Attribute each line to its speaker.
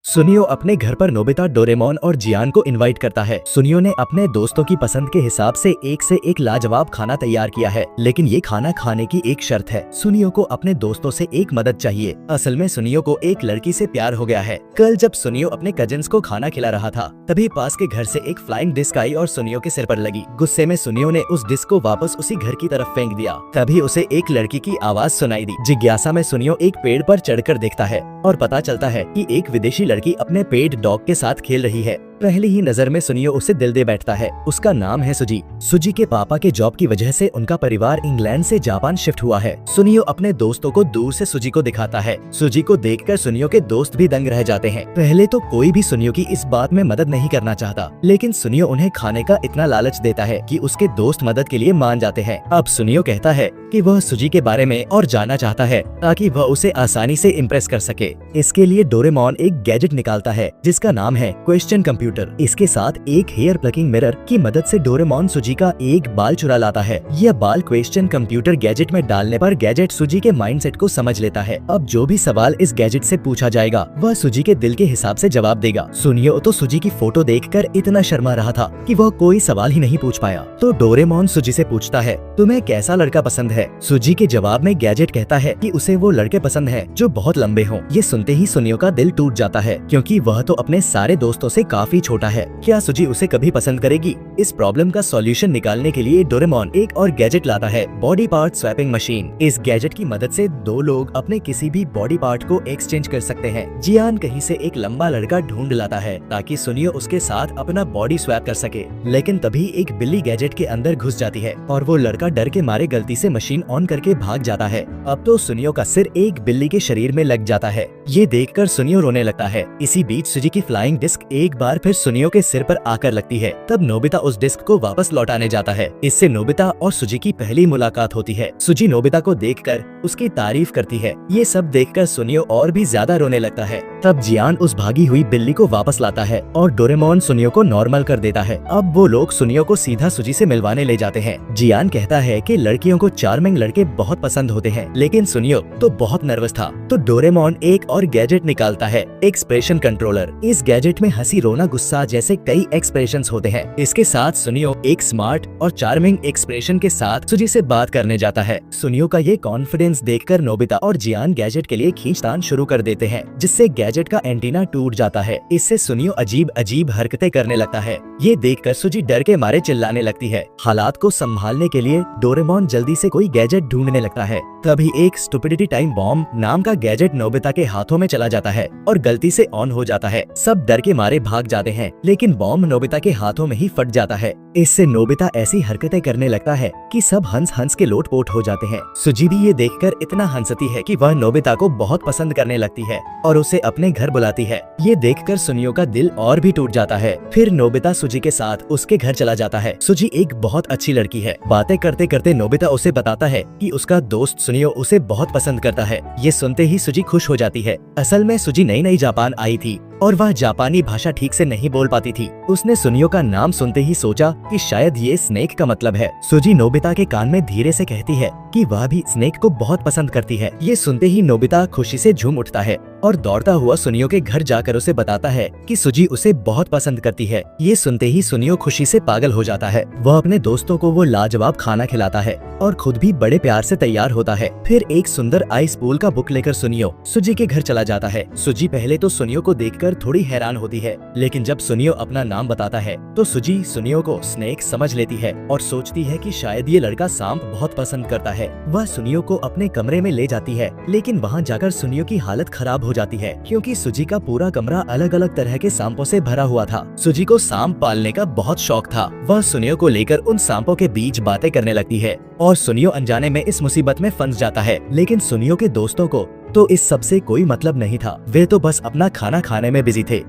Speaker 1: सुनियो अपने घर पर नोबिता, डोरेमोन और जियान को इनवाइट करता है। सुनियो ने अपने दोस्तों की पसंद के हिसाब से एक लाजवाब खाना तैयार किया है, लेकिन ये खाना खाने की एक शर्त है। सुनियो को अपने दोस्तों से एक मदद चाहिए। असल में सुनियो को एक लड़की से प्यार हो गया है। कल जब सुनियो अपने कजिन्स को खाना खिला रहा था, तभी पास के घर से एक फ्लाइंग डिस्क आई और सुनियो के सिर पर लगी। गुस्से में सुनियो ने उस डिस्क को वापस उसी घर की तरफ फेंक दिया। तभी उसे एक लड़की की आवाज सुनाई दी। जिज्ञासा में सुनियो एक पेड़ पर चढ़कर देखता है और पता चलता है कि एक विदेशी लड़की अपने पेट डॉग के साथ खेल रही है। पहली ही नजर में सुनियो उसे दिल दे बैठता है। उसका नाम है सुजी। सुजी के पापा के जॉब की वजह से उनका परिवार इंग्लैंड से जापान शिफ्ट हुआ है। सुनियो अपने दोस्तों को दूर से सुजी को दिखाता है। सुजी को देखकर सुनियो के दोस्त भी दंग रह जाते हैं। पहले तो कोई भी सुनियो की इस बात में मदद नहीं करना चाहता, लेकिन सुनियो उन्हें खाने का इतना लालच देता है कि उसके दोस्त मदद के लिए मान जाते हैं। अब सुनियो कहता है कि वह सुजी के बारे में और जानना चाहता है ताकि वह उसे आसानी से इम्प्रेस कर सके। इसके लिए डोरेमोन एक गैजेट निकालता है जिसका नाम है क्वेश्चन कंप्यूटर। इसके साथ एक हेयर प्लकिंग मिरर की मदद से डोरेमोन सुजी का एक बाल चुरा लाता है। यह बाल क्वेश्चन कंप्यूटर गैजेट में डालने पर गैजेट सुजी के माइंडसेट को समझ लेता है। अब जो भी सवाल इस गैजेट से पूछा जाएगा वह सुजी के दिल के हिसाब से जवाब देगा। सुनियो तो सुजी की फोटो देखकर इतना शर्मा रहा था कि वह कोई सवाल ही नहीं पूछ पाया। तो डोरेमोन सुजी से पूछता है, तुम्हें कैसा लड़का पसंद है? सुजी के जवाब में गैजेट कहता है कि उसे वो लड़के पसंद है जो बहुत लंबे हों। ये सुनते ही सुनियो का दिल टूट जाता है, क्योंकि वह तो अपने सारे दोस्तों से काफी छोटा है। क्या सुजी उसे कभी पसंद करेगी? इस प्रॉब्लम का सॉल्यूशन निकालने के लिए डोरेमोन एक और गैजेट लाता है, बॉडी पार्ट स्वैपिंग मशीन। इस गैजेट की मदद से दो लोग अपने किसी भी बॉडी पार्ट को एक्सचेंज कर सकते हैं। जियान कहीं से एक लंबा लड़का ढूंढ लाता है ताकि सुनियो उसके साथ अपना बॉडी स्वैप कर सके, लेकिन तभी एक बिल्ली गैजेट के अंदर घुस जाती है और वो लड़का डर के मारे गलती से मशीन ऑन करके भाग जाता है। अब तो सुनियो का सिर एक बिल्ली के शरीर में लग जाता है। ये देखकर सुनियो रोने लगता है। इसी बीच सुजी की फ्लाइंग डिस्क एक बार फिर सुनियो के सिर पर आकर लगती है। तब नोबिता उस डिस्क को वापस लौटाने जाता है। इससे नोबिता और सुजी की पहली मुलाकात होती है। सुजी नोबिता को देखकर उसकी तारीफ करती है। ये सब देखकर सुनियो और भी ज्यादा रोने लगता है। तब जियान उस भागी हुई बिल्ली को वापस लाता है और डोरेमोन सुनियो को नॉर्मल कर देता है। अब वो लोग सुनियो को सीधा सुजी से मिलवाने ले जाते हैं। जियान कहता है कि लड़कियों को चार्मिंग लड़के बहुत पसंद होते हैं, लेकिन सुनियो तो बहुत नर्वस था। तो डोरेमोन एक और गैजेट निकालता है, एक्सप्रेशन कंट्रोलर। इस गैजेट में हंसी, रोना, गुस्सा जैसे कई एक्सप्रेशंस होते हैं। इसके साथ सुनियो एक स्मार्ट और चार्मिंग एक्सप्रेशन के साथ सुजी से बात करने जाता है। सुनियो का ये कॉन्फिडेंस देखकर नोबिता और जियान गैजेट के लिए खींचतान शुरू कर देते हैं, जिससे गैजेट का एंटीना टूट जाता है। इससे सुनियो अजीब अजीब हरकतें करने लगता है। ये देखकर सुजी डर के मारे चिल्लाने लगती है। हालात को संभालने के लिए डोरेमोन जल्दी से कोई गैजेट ढूंढने लगता है। तभी एक स्टुपिडिटी टाइम बॉम्ब नाम का गैजेट नोबिता के हाथों में चला जाता है और गलती से ऑन हो जाता है। सब डर के मारे भाग जाते हैं, लेकिन बॉम्ब नोबिता के हाथों में ही फट जाता है। इससे नोबिता ऐसी हरकतें करने लगता है कि सब हंस हंस के लोटपोट हो जाते हैं। सुजी भी ये देखकर इतना हंसती है कि वह नोबिता को बहुत पसंद करने लगती है और उसे अपने घर बुलाती है। ये देखकर सुनियो का दिल और भी टूट जाता है। फिर नोबिता सुजी के साथ उसके घर चला जाता है। सुजी एक बहुत अच्छी लड़की है। बातें करते करते नोबिता उसे बताता है कि उसका दोस्त सुनियो उसे बहुत पसंद करता है। ये सुनते ही सुजी खुश हो जाती है। असल में सुजी नई नई जापान आई थी और वह जापानी भाषा ठीक से नहीं बोल पाती थी। उसने सुनियो का नाम सुनते ही सोचा कि शायद ये स्नेक का मतलब है। सुजी नोबिता के कान में धीरे से कहती है कि वह भी स्नेक को बहुत पसंद करती है। ये सुनते ही नोबिता खुशी से झूम उठता है और दौड़ता हुआ सुनियो के घर जाकर उसे बताता है कि सुजी उसे बहुत पसंद करती है। ये सुनते ही सुनियो खुशी से पागल हो जाता है। वह अपने दोस्तों को वो लाजवाब खाना खिलाता है और खुद भी बड़े प्यार से तैयार होता है। फिर एक सुंदर आइस पूल का बुक लेकर सुनियो सुजी के घर चला जाता है। सुजी पहले तो सुनियो को देखकर थोड़ी हैरान होती है, लेकिन जब सुनियो अपना नाम बताता है तो सुजी सुनियो को स्नेक समझ लेती है और सोचती है कि शायद ये लड़का सांप बहुत पसंद करता है। वह सुनियो को अपने कमरे में ले जाती है, लेकिन वहाँ जाकर सुनियो की हालत खराब हो जाती है, क्योंकि सुजी का पूरा कमरा अलग अलग तरह के सांपों से भरा हुआ था। सुजी को सांप पालने का बहुत शौक था। वह सुनियो को लेकर उन सांपों के बीच बातें करने लगती है और सुनियो अनजाने में इस मुसीबत में फंस जाता है। लेकिन सुनियो के दोस्तों को तो इस सब से कोई मतलब नहीं था। वे तो बस अपना खाना खाने में बिजी थे।